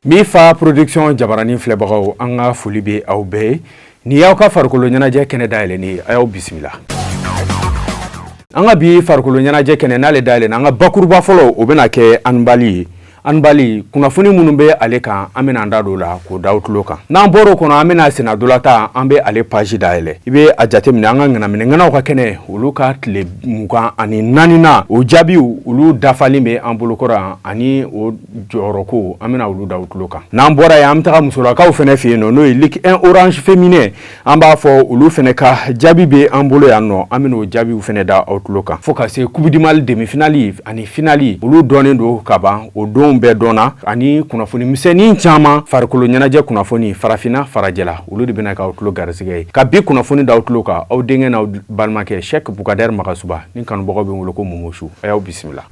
Mifa production jabarani filɛbagaw an ka foli bɛ aw bɛɛ ni y'aw ka farikolo ɲɛnajɛ kɛnɛ dayɛlɛ ni a y'aw bisimila. An ka bi farikolo ɲɛnajɛ kɛnɛ n'ale dayɛlɛ an ka bakuruba fɔlɔ o bɛna kɛ handball ye. Handball kunnafoni minnu bɛ ale kan an bɛna an da don la k'o da tulo kan. N'an bɔr'o kɔnɔ an bɛna senna dolata an bɛ ale page dayɛlɛ. I bɛ a jateminɛ an ka ŋanaminɛŋanaw ka kɛnɛ olu ka tile 24 na o jaabiw olu dafalen bɛ an bolokɔrɔ yan ani o jɔyɔrɔko an bɛna olu da tulo kan. N'an bɔra yen an bɛ taga musolakaw fɛnɛ fɛ yen nɔ n'o ye Ligue 1 Orange féminin an b'a fɔ olu fɛnɛ ka jaabi bɛ an bolo yan nɔ an bɛna o jaabiw fɛnɛ da aw tulo kan fo ka se Coupe du Mali demi-finale ani finale olu dɔnnen don ka ban o don bɛɛ dɔnna ani kunnafoni misɛnnin caman farikolo ɲɛnajɛ kunnafoni farafinna farajɛla olu de bɛna k'aw tulo garisɛgɛ ye ka bi kunnafoni d'aw tulo kan aw denkɛ n'aw balimakɛ Cheikh Bukadɛri Magasuba ni kanubagaw bɛ wele ko Momosu a y'aw bisimila.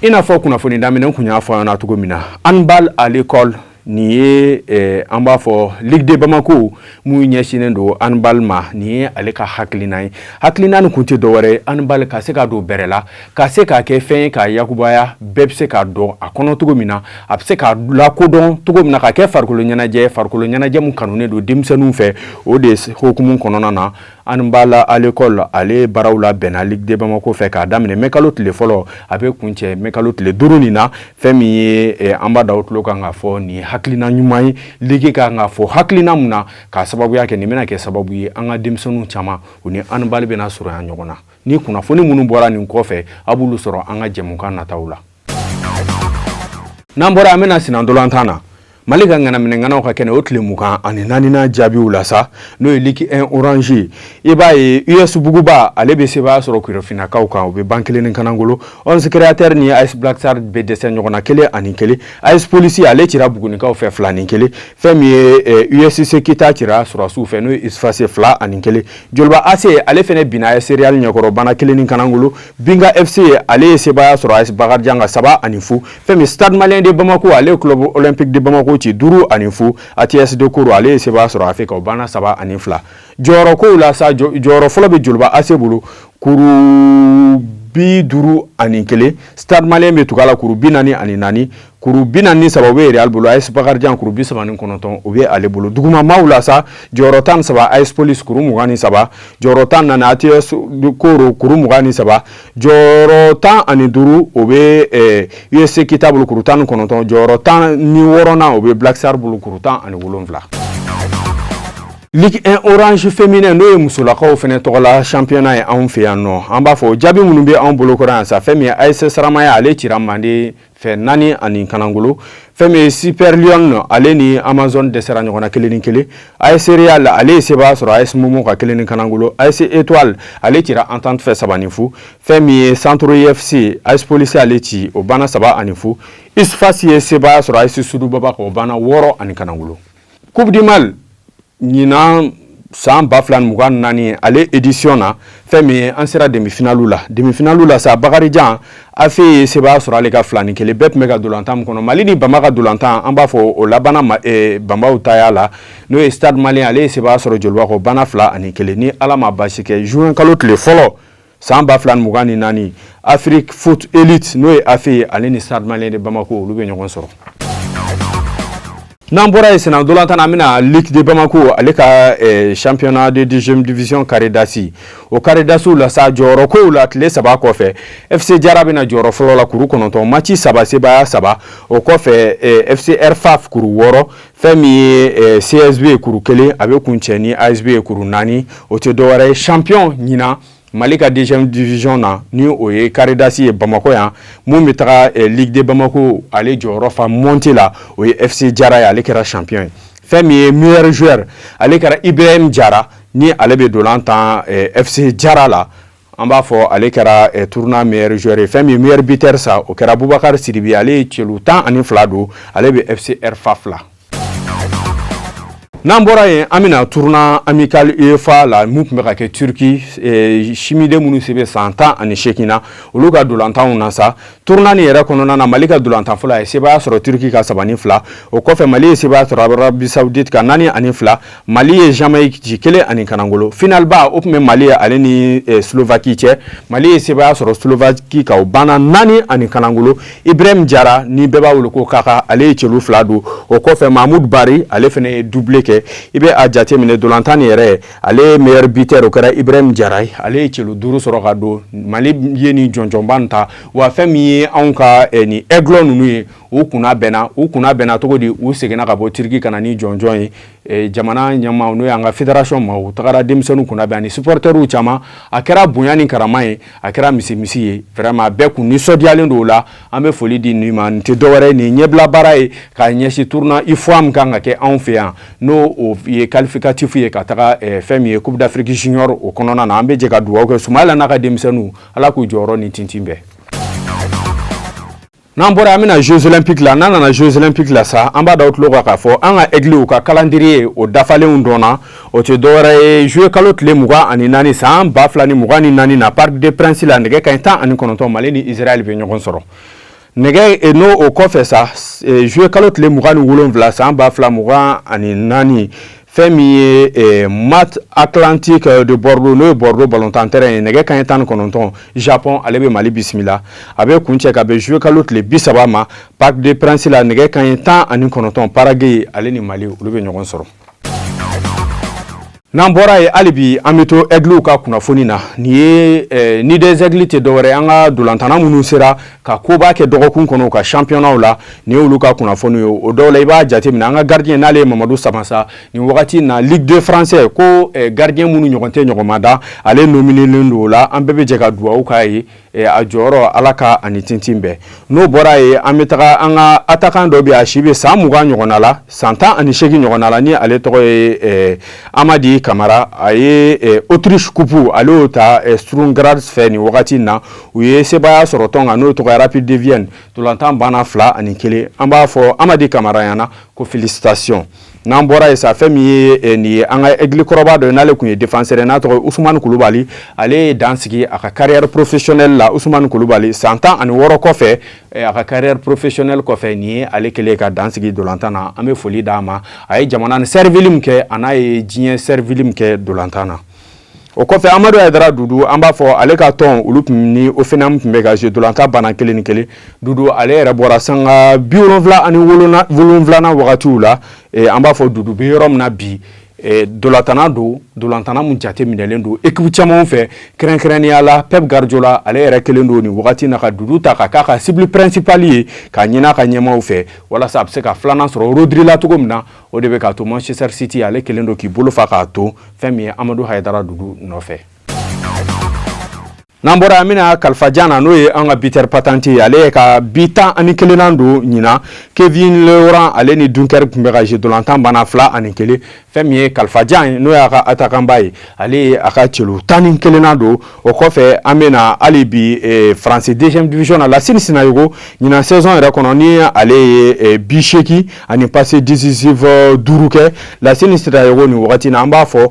I n'a fɔ kunnafoni daminɛ kun y'a fɔ ɲɛna cogo min na handball à l'école ni ye an b'a fɔ Ligue de Bamako mun ɲɛsinnen don handball ma ni ye ale ka hakilina ye hakilina nin kun tɛ dɔwɛrɛ handball ka se ka don bɛrɛ la ka se ka kɛ fɛn ye ka yakubaya bɛɛ bɛ se ka dɔn a kɔnɔ cogo min na a bɛ se ka lakodɔn cogo min na ka kɛ farikolo ɲɛnajɛ mun kanunen don denmisɛnninw fɛ o de hokumu kɔnɔna na handball à l'école ale baaraw la bɛnna Ligue de Bamako fɛ k'a daminɛ mɛkalo tile fɔlɔ a bɛ kuncɛ mɛkalo tile 5 nin na fɛn min ye an b'a da o tulo kan k'a fɔ nin hakilina ɲuman ye ligue ka nga fɔ hakilina mun na ka sababuya kɛ nin bɛna kɛ sababu ye an ka denmisɛnninw caman u ni handball bɛna sɔrɔ yan ɲɔgɔn na ni kunnafoni minnu bɔra nin kɔfɛ a b'olu sɔrɔ an ka jɛmukan nataw la. N'an bɔra an bɛna sinan dolantan na Mali ka ŋanaminɛŋanaw ka kɛnɛ o tile 24 jaabiw la sa n'o ye Ligue 1 Orange i b'a ye US Buguba ale bɛ sebaya sɔrɔ kurefinakaw kan o bɛ ban kelen ni kanangolo 11 créateur ni AS Black Stars bɛ dɛsɛ ɲɔgɔn na 1-1 AS Police ale cira Bugunikaw fɛ 2-1 fɛn min ye USC Kita cira Surasiw fɛ n'o ye Isfase 2-1 Joliba AC ale fɛnɛ bina AS Real ɲɛkɔrɔ bana 1 ni kanangolo Binga FC ale ye sebaya sɔrɔ AS Bakarijan ka 3-0 fɛn min Stade Malien de Bamako ale Club Olympique de Bamako ci 5-0 ATS de Koro ale seba sɔrɔ Afrika o bana 7-2 jɔyɔrɔ kow la sa jɔyɔrɔ fɔlɔ bɛ Joliba AC bolo kuru 51 Stade Malien bɛ tugu a la kuru 44 kuru 43 bɛ Real bolo AS Bakarijan kuru 39 o bɛ ale bolo dugumamaw la sa jɔyɔrɔ 13 AS Police kuru 23 jɔyɔrɔ 14 ATS de Koro kuru 23 jɔyɔrɔ 15 o bɛ USC Kita bolo kuru 19 jɔyɔrɔ 16 o bɛ Black Stars bolo kuru 17. Ligue 1 Orange féminin n'o ye musolakaw fɛnɛ tɔgɔ la championnat ye anw fɛ yan nɔ an b'a fɔ jaabi minnu bɛ anw bolokɔrɔ yan sa fɛn min ye AS Saramaya ale cira Mande fɛ 4 kanangolo fɛn min ye Super Lion ale ni Amazon dɛsɛra ɲɔgɔn na 1-1 AS Real ale ye sebaya sɔrɔ AS Momo ka 1 ni kanangolo AS Étoile ale cira Entente fɛ 3-0 fɛn min ye Centre FC AS Police ale ci o bana 7-0 Isfas ye sebaya sɔrɔ AS Sudubaba o bana 6 kanangolo Coupe du Mali ɲinan san 2024 ale édition na fɛn min ye an sera demi-finale la sa Bakarijan a fait sebaya sɔrɔ ale ka 2-1 bɛɛ tun bɛ ka dolantan min kɔnɔ Mali ni Bama ka dolantan an b'a fɔ o labana Bamaw ta y'a la n'o ye Stade Malien ale ye sebaya sɔrɔ Joliba kɔ bana 2-1 ni Ala ma basi kɛ juin kalo tile fɔlɔ san 2024 Afrique Foot Elite n'o ye AFE ale ni Stade Malien de Bamako olu bɛ ɲɔgɔn sɔrɔ. N'an bɔra yen sinan dolantan an bɛna Ligue de Bamako ale ka championnat de deuxième division Karedasi o Karedasiw la sa jɔyɔrɔ kow la tile 3 kɔfɛ FC Jara bɛna jɔyɔrɔ fɔlɔ la kuru 9 match 3 sebaya 3 o kɔfɛ FC Airfaf kuru 6 fɛn min ye CSB kuru 1 a bɛ kuncɛ ni ASB ye kuru 4 o tɛ dɔwɛrɛ ye champion ɲina Mali ka deuxième division na ni o ye Karedasi ye Bamako yan mun bɛ taga Ligue de Bamako ale jɔyɔrɔ fa monter la o ye FC Jara ye ale kɛra champion ye fɛn min ye meilleur joueur ale kɛra Ibrahim Jara ni ale bɛ dolantan FC Jara la an b'a fɔ ale kɛra tournoi meilleur joueur ye fɛn min meilleur buteur sa o kɛra Bubakar Sidibe ale ye celu 12 don ale bɛ FC Airfaf la. n'an bɔra yen an bɛna tournoi amical UEFA la mun tun bɛ ka kɛ Turki Chimide minnu se bɛ san 18 na olu ka dolantanw na sa tournoi nin yɛrɛ kɔnɔna na Mali ka dolantan fɔlɔ a ye sebaya sɔrɔ Turki ka 3-2 o kɔfɛ Mali ye sebaya sɔrɔ Arabie Saoudite ka 4-2 Mali ye Jamaïque ci 1 kanangolo final ba o tun bɛ Mali ale ni Slovaquie cɛ Mali ye sebaya sɔrɔ Slovaquie ka o banna 4 kanangolo Ibrahim Diarra ni bɛɛ b'a wele ko Kaka ale ye cɛlu 2 don o kɔfɛ Mahmoud Bari ale fana ye doublé kɛ i bɛ a jateminɛ dolantan ni yɛrɛ ale meilleur buteur o kɛra Ibrahim Diarra ale ye cɛlu 5 sɔrɔ ka don Mali ye ni jɔnjɔnba nin ta wa fɛn min ye anw ka ni aiglon ninnu ye u kunna bɛnna cogo di u seginna ka bɔ Turki kana ni jɔnjɔn ye jamana ɲɛmaaw n'o y'an ka fédération ma u tagara denmisɛnninw kunna bɛn ani supporters caman a kɛra bonya ni karama ye a kɛra misi ye vraiment bɛɛ kun nisɔndiyalen don o la an bɛ foli di nin ma nin tɛ dɔwɛrɛ nin ɲɛbila baara ye ka ɲɛsin tournoi IFOA min kan ka kɛ anw fɛ yan n'o ye qualificatif ye ka taga fɛn min ye Coupe d'Afrique junior o kɔnɔna na an bɛ jɛ ka dugawu kɛ Sumayila n'a ka denmisɛnninw ala k'u jɔyɔrɔ ni tintin bɛɛ. N'an bɔra an bɛna Jeux olympiques la n'an nana Jeux olympiques la sa an b'a da o tulo kan k'a fɔ an ka aigle ka calendrier o dafalenw dɔnna o tɛ dɔwɛrɛ ye juillet kalo tile 24 san 2024 na Parc des Princes la nɛgɛ kanɲɛ 19 Mali ni Israël bɛ ɲɔgɔn sɔrɔ nɛgɛ n'o o kɔfɛ sa juillet kalo tile 27 san 2024 fɛn min ye Mat Atlantique de Bordeaux n'o ye Bordeaux ballontan terrain ye nɛgɛ kanɲɛ 19 Japon ale bɛ Mali bisimila a bɛ kun cɛ ka bɛn juillet kalo tile 30 ma Parc des Princes la nɛgɛ kanɲɛ 19 Paraguay ale ni Mali olu bɛ ɲɔgɔn sɔrɔ. N'an bɔra ye hali bi an bɛ to aigle ka kunnafoni na nin ye ni des aigles tɛ dɔwɛrɛ an ka dolantana minnu sera ka koba kɛ dɔgɔkun kɔnɔ ka championnat la nin olu ka kunnafoni ye o dɔw la i b'a jateminɛ an ka gardien n'ale ye Mamadou Samassa nin wagati na Ligue 2 français ko gardien minnu ɲɔgɔn tɛ ɲɔgɔn ma da ale nominelen don o la an bɛɛ bɛ jɛ ka dugawu k'a ye a jɔyɔrɔ ala ka ani tintin bɛɛ n'o bɔra ye an bɛ taga an ka attaquant dɔ bɛ a si bɛ san 20 ɲɔgɔnna la san 18 ɲɔgɔnna la ni ale tɔgɔ ye Amadi Kamara a ye Autriche coupe ale y'o ta Sturm Graz fɛ nin wagati na u ye sebaya sɔrɔ tɔn kan n'o tɔgɔ ye Rapide de Vienne dolantan banna 2-1 an b'a fɔ Amadi Kamara ɲɛna ko félicitations n'an bɔra ye sa fɛn min ye nin ye an ka aigle kɔrɔba dɔ ye n'ale tun ye défenseur n'a tɔgɔ ye Ousmane Coulibaly ale ye dan sigi a ka carrière professionnelle la Ousmane Coulibaly san 16 kɔfɛ a ka carrière professionnelle kɔfɛ nin ye ale kɛlen ka dan sigi dolantan na an bɛ foli d'a ma a ye jamana ni servili min kɛ a n'a ye diɲɛ servili min kɛ dolantan na o kɔfɛ Amadou Aidara Dudu an b'a fɔ ale ka tɔn olu ni OFNAM tun bɛ ka jouer dolantan banna 1-1 Dudu ale yɛrɛ bɔra sanga 77 wagatiw la an b'a fɔ Dudu bɛ yɔrɔ min na bi dolantana mun jateminɛlen don équipe caman fɛ kɛrɛnkɛrɛnnenya la Pep Guardiola ale yɛrɛ kelen don nin wagati na ka Dudu ta ka k'a ka cible principale ye ka ɲin'a ka ɲɛmaaw fɛ walasa a bɛ se ka filanan sɔrɔ Rodri la cogo min na o de bɛ k'a to Manchester City ale kelen don k'i bolo fa k'a to fɛn min ye Amadou Aidara Dudu nɔfɛ. N'an bɔra an bɛna Kalifa Diana n'o ye an ka buteur patente ye ale ye ka bi 11 don ɲina Kevin Laurent ale ni Dunkerque tun bɛ ka jouer dolantan banna 2-1 fɛn min ye Kalifa Diana n'o y'a ka attaquant ba ye ale ye a ka cɛlu 11 don o kɔfɛ an bɛna hali bi France 2e division na Lassine Sinayogo ɲina saison yɛrɛ kɔnɔ ni ale ye bi 8 ani passe décisif 5 kɛ Lassine Sinayogo nin wagati na an b'a fɔ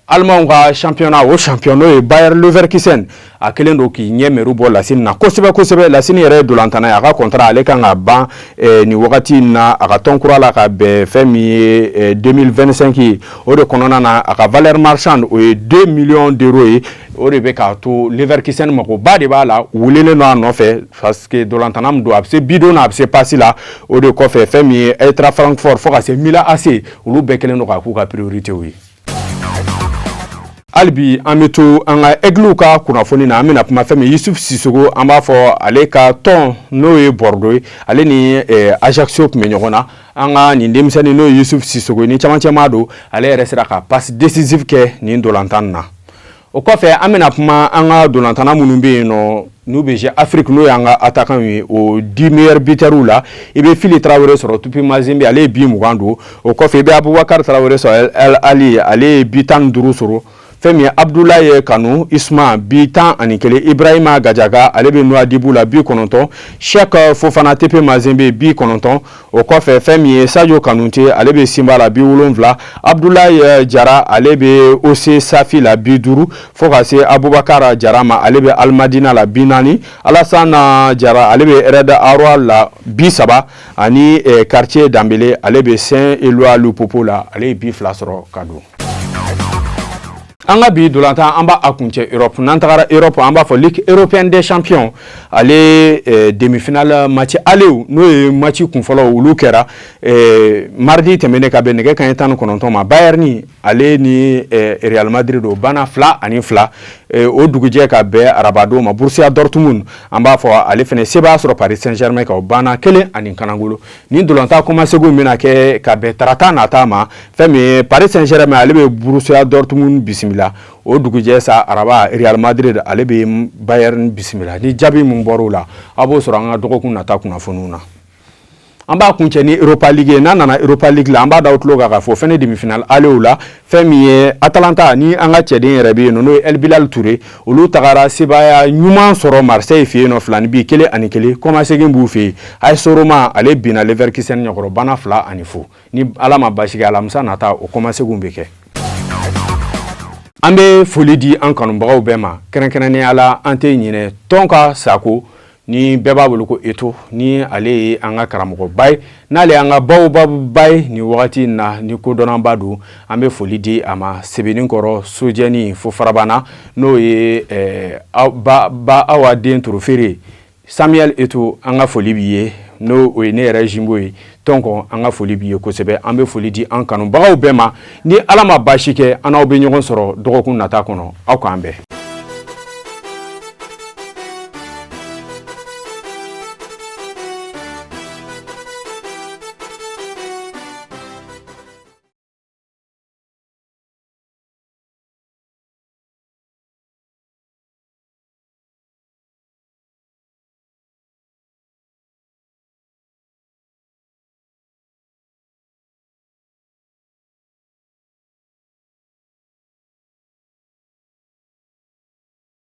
Allemand ka championnat o champion n'o ye Bayer Leverkusen a kelen don k'i ɲɛ mɛru bɔ Lassine na kosɛbɛ Lassine yɛrɛ ye dolantana ye a ka contrat ale kan ka ban nin wagati na a ka tɔn kura la ka bɛn fɛn min ye 2025 ye o de kɔnɔna na a ka valeur marchande o ye 2 millions d'euros ye o de bɛ k'a to Leverkusen magoba de b'a la wulilen don a nɔfɛ parce que dolantana min don a bɛ se bidon na a bɛ se pasi la o de kɔfɛ fɛn min ye Eintracht Francfort fo ka se Milan AC olu bɛɛ kelen don k'a k'u ka priorité ye. Albi an bɛ to an ka aigle ka kunnafoni na an bɛna kuma fɛn min Youssouf Sissoko an b'a fɔ ale ka tɔn n'o ye Bordeaux ye ale ni Ajaccio tun bɛ ɲɔgɔn na an ka nin denmisɛnnin n'o ye Youssouf Sissoko ni camancɛ maa don ale yɛrɛ sera ka passe décisive kɛ nin dolantan na o kɔfɛ an bɛna kuma an ka dolantana minnu bɛ yen nɔ n'u bɛ jouer Afrique n'o y'an ka attaquant ye o 10 meilleurs buteurs la i bɛ Fili Traoré sɔrɔ Tupi Mazembe ale ye bi 20 don o kɔfɛ i bɛ Abubakar Traoré sɔrɔ El Ali ale ye bi 15 sɔrɔ fɛn min Abdoulaye Kanu Isma bi 11 Ibrahima Gajaga ale bɛ Nouadhibou la bi 9 Cheikh Fofana Tepe Mazembe bi 9 o kɔfɛ fɛn min ye Sadio Kanute ale bɛ Simba la bi 7 Abdoulaye Jara ale bɛ OC Safi la bi 5 fo ka se Aboubakar Jara ma ale bɛ Al Madina la bi 4 Alassane Jara ale bɛ Red Arroy la bi 3 ani quartier Dambélé ale bɛ Saint-Éloi Lupopo la ale bi 2 sɔrɔ ka don. An ka bi dolantan an b'a kuncɛ Europe n'an tagara Europe an b'a fɔ Ligue européenne des champions ale demi-finale match aller n'o ye match kunfɔlɔ olu kɛra mardi tɛmɛnen ka bɛn nɛgɛ kanɲɛ 19 ma Bayern ale ni Real Madrid o bana 2-2 o dugujɛ ka bɛn arabadon ma Borussia Dortmund an b'a fɔ ale fɛnɛ se b'a sɔrɔ Paris Saint-Germain ka o bana 1 kanangolo ni dolantan commencé-gu bɛna kɛ ka bɛn tarata nata ma fɛn min Paris Saint-Germain ale bɛ Borussia Dortmund bisimila o dugujɛ sa araba Real Madrid ale bɛ Bayern bisimila ni jaabi mun bɔr'o la a b'o sɔrɔ an ka dɔgɔkun nata kunnafoniw na. An b'a kuncɛ ni Europa League n'a nana Europa League la an b'a da o tulo kan ka fɔ fɛnɛ demi-finale aller la fɛn min ye Atalanta ni an ka cɛden yɛrɛ bɛ yen n'o ye El Bilal Touré olu tagara sebaya ɲuman sɔrɔ Marseille fɛ yen nɔ 2-1 kɔmasegin b'u fɛ yen AS Roma ale binna Leverkusen ɲɛkɔrɔ bana 2-0 ni Ala ma basi kɛ alamisa nata o kɔmaseginw bɛ kɛ. An bɛ foli di an kanubagaw bɛɛ ma kɛrɛnkɛrɛnnenya la an tɛ ɲinɛ Tonka Sako ni bɛɛ b'a bolo ko Eto ni ale ye an ka karamɔgɔba ye n'ale y'an ka baobabba ye ni wagati in na ni kodɔnnanba don an bɛ foli di a ma Sebenikɔrɔ Sojɛni fo Farabana n'o ye ba awa den torofeere Samuel Eto an ka foli b'i ye n'o o ye ne yɛrɛ Jimbo ye Tonko an ka foli b'i ye kosɛbɛ an bɛ foli di an kanubagaw bɛɛ ma ni Ala ma basi kɛ an n'aw bɛ ɲɔgɔn sɔrɔ dɔgɔkun nata kɔnɔ aw k'an bɛn.